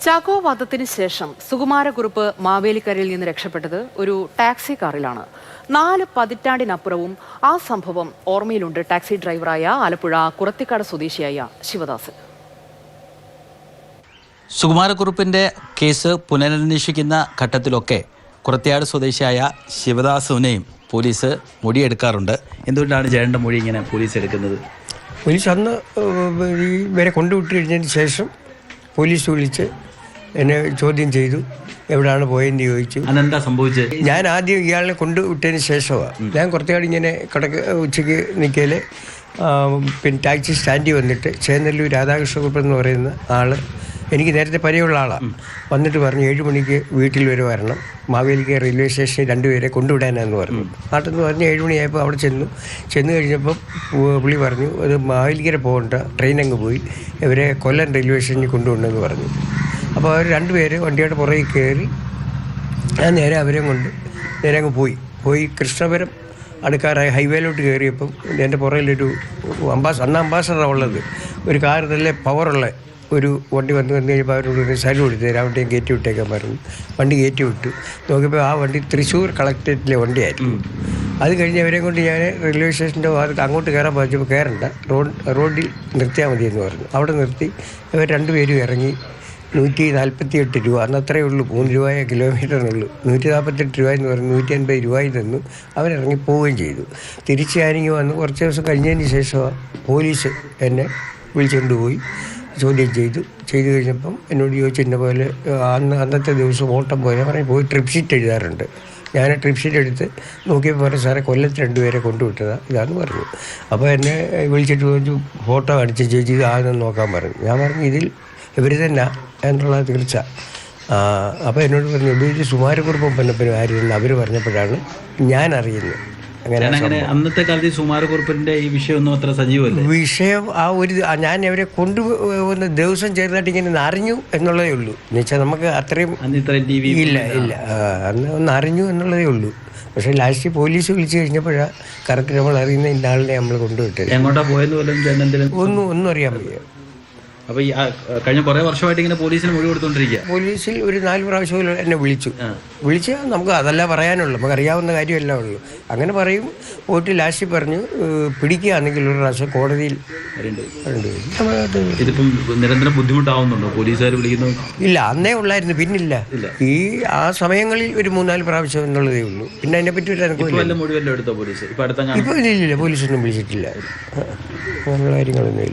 ചാക്കോ വധത്തിന് ശേഷം സുകുമാരക്കുറുപ്പ് മാവേലിക്കരയിൽ നിന്ന് രക്ഷപ്പെട്ടത് ഒരു ടാക്സി കാറിലാണ്. 4 പതിറ്റാണ്ടിനപ്പുറവും ആ സംഭവം ഓർമ്മയിലുണ്ട് ടാക്സി ഡ്രൈവറായ ആലപ്പുഴ കുറത്തിക്കാട് സ്വദേശിയായ ശിവദാസൻ. സുകുമാരക്കുറുപ്പിന്റെ കേസ് പുനരന്വേഷിക്കുന്ന ഘട്ടത്തിലൊക്കെ കുറത്തിയാട് സ്വദേശിയായ ശിവദാസുവിനെയും പോലീസ് മൊഴിയെടുക്കാറുണ്ട്. എന്തുകൊണ്ടാണ് ജയന്റെ മൊഴി ഇങ്ങനെ പോലീസ് എടുക്കുന്നത്? പോലീസ് അന്ന് ഇവരെ കൊണ്ടുവിട്ട് കഴിഞ്ഞതിന് ശേഷം പോലീസ് വിളിച്ച് എന്നെ ചോദ്യം ചെയ്തു. എവിടെയാണ് പോയെന്ന് ചോദിച്ചു. അതെന്താ സംഭവിച്ചത്? ഞാൻ ആദ്യം ഇയാളെ കൊണ്ടുവിട്ടതിന് ശേഷമാണ് ഞാൻ കുറച്ചുകാട് ഇങ്ങനെ ഉച്ചയ്ക്ക് നിൽക്കൽ പിന്നെ ടാക്സി സ്റ്റാൻഡിൽ വന്നിട്ട് ചേന്നല്ലൂർ രാധാകൃഷ്ണക്കുറുപ്പ് എന്ന് പറയുന്ന ആൾ എനിക്ക് നേരത്തെ പരിചയമുള്ള ആളാണ്. വന്നിട്ട് പറഞ്ഞു 7 മണിക്ക് വീട്ടിൽ വരെ വരണം, മാവേലിക്കര റെയിൽവേ സ്റ്റേഷനിൽ 2 പേരെ കൊണ്ടുവിടാനാന്ന് പറഞ്ഞു. നാട്ടിൽ നിന്ന് പറഞ്ഞ് 7 മണിയായപ്പോൾ അവിടെ ചെന്ന് കഴിഞ്ഞപ്പം പുള്ളി പറഞ്ഞു അത് മാവേലിക്കര പോകണ്ട, ട്രെയിൻ അങ്ങ് പോയി ഇവരെ കൊല്ലം റെയിൽവേ സ്റ്റേഷനിൽ കൊണ്ടുവിടണമെന്ന് പറഞ്ഞു. അപ്പോൾ അവർ 2 പേര് വണ്ടിയുടെ പുറകിൽ കയറി ഞാൻ നേരെ അവരെയും കൊണ്ട് നേരെ അങ്ങ് പോയി കൃഷ്ണപുരം അടുക്കാറായി ഹൈവേയിലോട്ട് കയറിയപ്പം എൻ്റെ പുറകിലൊരു അന്ന് അംബാസഡറാണ് ഉള്ളത്, ഒരു കാർ നല്ല പവറുള്ള ഒരു വണ്ടി വന്ന് കഴിഞ്ഞപ്പോൾ അവരോട് സൈഡ് കൊടുത്തു തരാം, വണ്ടിയും കയറ്റി വിട്ടേക്കാൻ പറഞ്ഞു. വണ്ടി കയറ്റി വിട്ടു. നോക്കിയപ്പോൾ ആ വണ്ടി തൃശ്ശൂർ കളക്ടറേറ്റിലെ വണ്ടിയായിരുന്നു. അത് കഴിഞ്ഞ് അവരെയും കൊണ്ട് ഞാൻ റെയിൽവേ സ്റ്റേഷൻ്റെ ഭാഗത്ത് അങ്ങോട്ട് കയറാൻ പറ്റുമ്പോൾ കയറണ്ട, റോഡിൽ നിർത്തിയാൽ മതി എന്ന് പറഞ്ഞു. അവിടെ നിർത്തി ഇവർ 2 പേരും ഇറങ്ങി 148 രൂപ, അന്ന് അത്രയേ ഉള്ളൂ, 3 രൂപ കിലോമീറ്ററിനുള്ളൂ. 148 രൂപ എന്ന് പറഞ്ഞു 150 രൂപയിൽ തന്നു. അവരിറങ്ങി പോവുകയും ചെയ്തു. തിരിച്ച് ഞാനിങ്ങ് വന്ന് കുറച്ച് ദിവസം കഴിഞ്ഞതിന് ശേഷമാണ് പോലീസ് എന്നെ വിളിച്ചുകൊണ്ട് പോയി ചോദ്യം ചെയ്തു കഴിഞ്ഞപ്പം എന്നോട് ചോദിച്ചു ഇന്ന പോലെ അന്നത്തെ ദിവസം ഓട്ടം പോലെ പറഞ്ഞ് പോയി ട്രിപ്പ് ഷീറ്റ് എഴുതാറുണ്ട്. ഞാൻ ട്രിപ്പ് ഷീറ്റ് എടുത്ത് നോക്കിയപ്പോൾ പറഞ്ഞു സാറേ കൊല്ലത്ത് 2 പേരെ കൊണ്ടുവിട്ടതാണ് ഇതാന്ന് പറഞ്ഞു. അപ്പോൾ എന്നെ വിളിച്ചിട്ട് ചോദിച്ചു ഫോട്ടോ കാണിച്ച് ചേച്ചി ഇത് ആണെന്ന് നോക്കാൻ പറഞ്ഞു. ഞാൻ പറഞ്ഞു ഇതിൽ ഇവർ തന്നെ എന്നുള്ളത് തീർച്ച. അപ്പോൾ എന്നോട് പറഞ്ഞു ഉപയോഗിച്ച് സുകുമാരക്കുറുപ്പും പന്നപ്പനും ആയിരുന്നു അവർ പറഞ്ഞപ്പോഴാണ് ഞാൻ അറിയുന്നത്. അങ്ങനെ അന്നത്തെ കാലത്ത് സുകുമാരക്കുറുപ്പിന്റെ ഈ വിഷയമൊന്നും അത്ര സജീവമല്ല. വിഷയം ഞാൻ അവരെ കൊണ്ടുപോകുന്ന ദിവസം ചെറുതായിട്ട് ഇങ്ങനെ അറിഞ്ഞു എന്നുള്ളതേ ഉള്ളൂ. എന്നുവെച്ചാൽ നമുക്ക് അത്രയും ഇല്ല അന്ന് ഒന്ന് അറിഞ്ഞു എന്നുള്ളതേ ഉള്ളൂ. പക്ഷേ ലാസ്റ്റ് പോലീസ് വിളിച്ചു കഴിഞ്ഞപ്പോഴാണ് കറക്റ്റ് നമ്മൾ അറിയുന്ന ഇന്ന ആളിനെ നമ്മൾ കൊണ്ടുവിട്ടത്. എങ്ങോട്ടാ പോയെന്ന് ഒന്നും അറിയാൻ വയ്യ. അപ്പോൾ ഈ കഴിഞ്ഞ കുറേ വർഷമായിട്ട് ഇങ്ങനെ പോലീസിന് മൊഴി കൊടുത്തോണ്ടിരിക്കുക. പോലീസിൽ ഒരു 4 പ്രാവശ്യം എന്നെ വിളിച്ച് നമുക്ക് അതല്ല പറയാനുള്ളൂ, നമുക്ക് അറിയാവുന്ന കാര്യമല്ല ഉള്ളൂ. അങ്ങനെ പറയും. പോയിട്ട് ലാസ്റ്റ് പറഞ്ഞു പിടിക്കുകയാണെങ്കിൽ ഒരു പ്രാവശ്യം കോടതിയിൽ ഇതിപ്പം നിരന്തരം ബുദ്ധിമുട്ടാവുന്നുണ്ടോ പോലീസുകാർ വിളിക്കുന്നു? ഇല്ല, അന്നേ ഉള്ളായിരുന്നു, പിന്നില്ല. ആ സമയങ്ങളിൽ ഒരു 3-4 പ്രാവശ്യം എന്നുള്ളതേ ഉള്ളൂ. പിന്നെ അതിനെപ്പറ്റി മൊഴി വല്ലതും എടുത്തോ പോലീസ്? ഇപ്പോൾ ഇല്ല, പോലീസൊന്നും വിളിച്ചിട്ടില്ല, അങ്ങനെയുള്ള കാര്യങ്ങളൊന്നും ഇല്ല.